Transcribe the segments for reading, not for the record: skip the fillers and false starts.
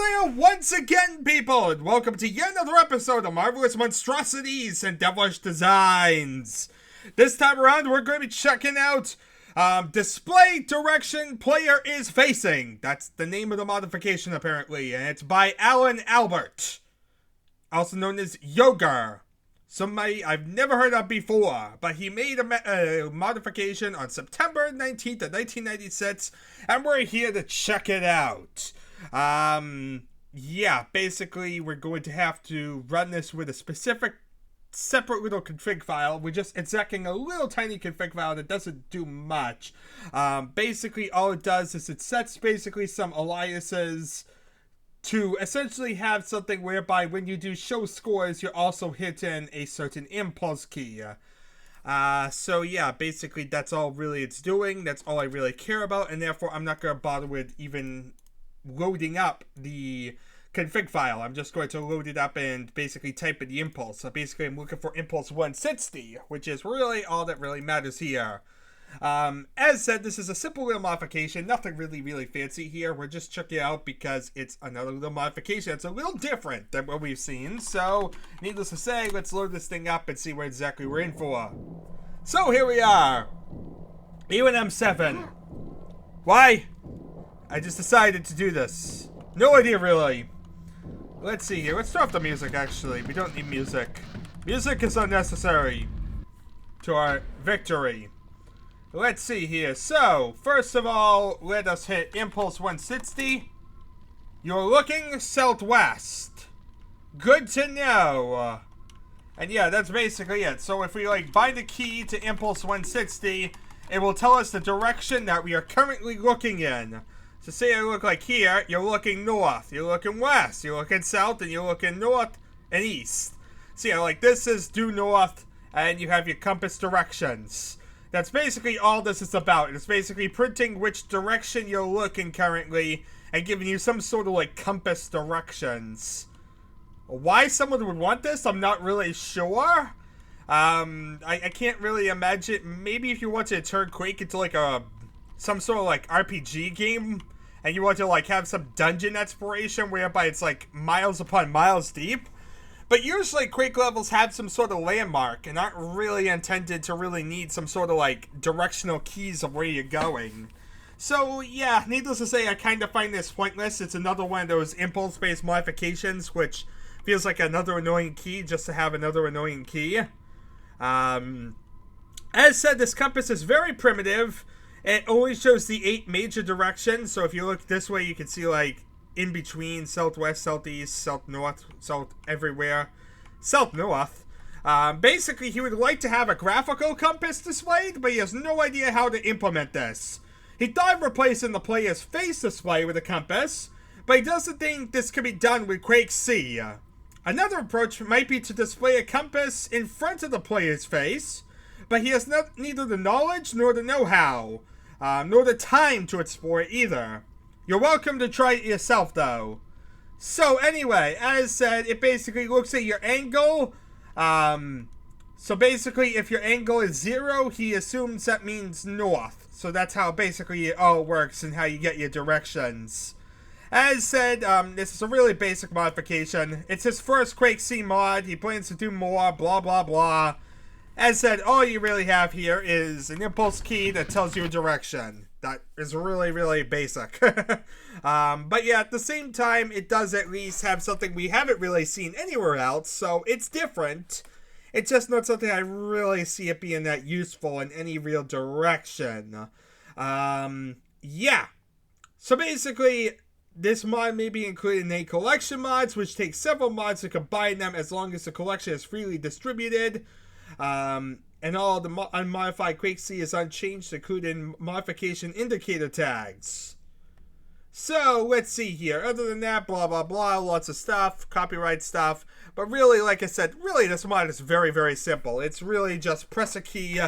there once again, people, and welcome to yet another episode of Marvelous Monstrosities and Devilish Designs. This time around, we're going to be checking out Display Direction Player is Facing. That's the name of the modification, apparently, and it's by Alan Albert, also known as Yoga. Somebody I've never heard of before, but he made a modification on September 19th of 1996, and we're here to check it out. Yeah, basically we're going to have to run this with a specific separate little config file. We're just execing a little tiny config file that doesn't do much. Basically all it does is it sets basically some aliases to essentially have something whereby when you do show scores, you're also hitting a certain impulse key. So yeah, basically that's all really it's doing. That's all I really care about, and therefore I'm not going to bother with even loading up the config file. I'm just going to load it up and basically type in the impulse. So basically I'm looking for impulse 160, which is really all that really matters here. As said, this is a simple little modification, nothing really fancy here. We're just checking it out because it's another little modification. It's a little different than what we've seen, so needless to say, let's load this thing up and see what exactly we're in for. So here we are, UNM7. Why? I just decided to do this. No idea really. Let's see here, let's turn off the music actually. We don't need music. Music is unnecessary to our victory. Let's see here. So, first of all, let us hit Impulse 160. You're looking southwest. Good to know. And yeah, that's basically it. So if we bind a key to Impulse 160, it will tell us the direction that we are currently looking in. So say I look like here, you're looking north, you're looking west, you're looking south, and you're looking north and east. So yeah, this is due north, and you have your compass directions. That's basically all this is about. It's basically printing which direction you're looking currently and giving you some sort of compass directions. Why someone would want this, I'm not really sure. I can't really imagine. Maybe if you want to turn Quake into some sort of RPG game and you want to have some dungeon exploration whereby it's miles upon miles deep. But usually Quake levels have some sort of landmark and aren't really intended to really need some sort of directional keys of where you're going. So yeah, needless to say, I kind of find this pointless. It's another one of those impulse-based modifications, which feels like another annoying key just to have another annoying key. As said, this compass is very primitive. It only shows the 8 major directions, so if you look this way, you can see in between, southwest, southeast, south north, south everywhere, south north. Basically, he would like to have a graphical compass displayed, but he has no idea how to implement this. He thought of replacing the player's face display with a compass, but he doesn't think this can be done with Quake C. Another approach might be to display a compass in front of the player's face, but he has neither the knowledge nor the know-how, nor the time to explore it either. You're welcome to try it yourself, though. So anyway, as said, it basically looks at your angle. So basically, if your angle is 0, he assumes that means north. So that's how basically it all works and how you get your directions. As said, this is a really basic modification. It's his first Quake C mod. He plans to do more, blah, blah, blah. As said, all you really have here is an impulse key that tells you a direction. That is really basic. But yeah, at the same time, it does at least have something we haven't really seen anywhere else, so it's different. It's just not something I really see it being that useful in any real direction. Yeah. So basically, this mod may be included in a collection mods, which takes several mods to combine them as long as the collection is freely distributed. And all the unmodified Quake C is unchanged, including modification indicator tags. So, let's see here. Other than that, blah, blah, blah, lots of stuff, copyright stuff. But really, like I said, really this mod is very simple. It's really just press a key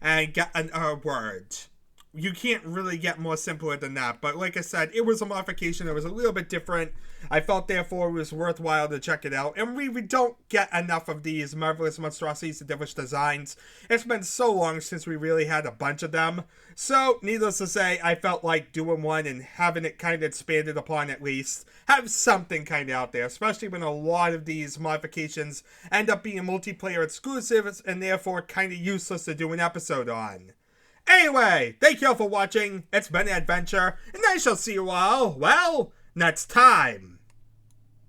and get a word. you can't really get more simpler than that. But like I said, it was a modification that was a little bit different. I felt therefore it was worthwhile to check it out. And we don't get enough of these Marvelous Monstrosities and Devilish designs. It's been so long since we really had a bunch of them. So, needless to say, I felt like doing one and having it kind of expanded upon at least. Have something kind of out there, especially when a lot of these modifications end up being multiplayer exclusives and therefore kind of useless to do an episode on. Anyway, thank you all for watching. It's been an adventure, and I shall see you all, well, next time.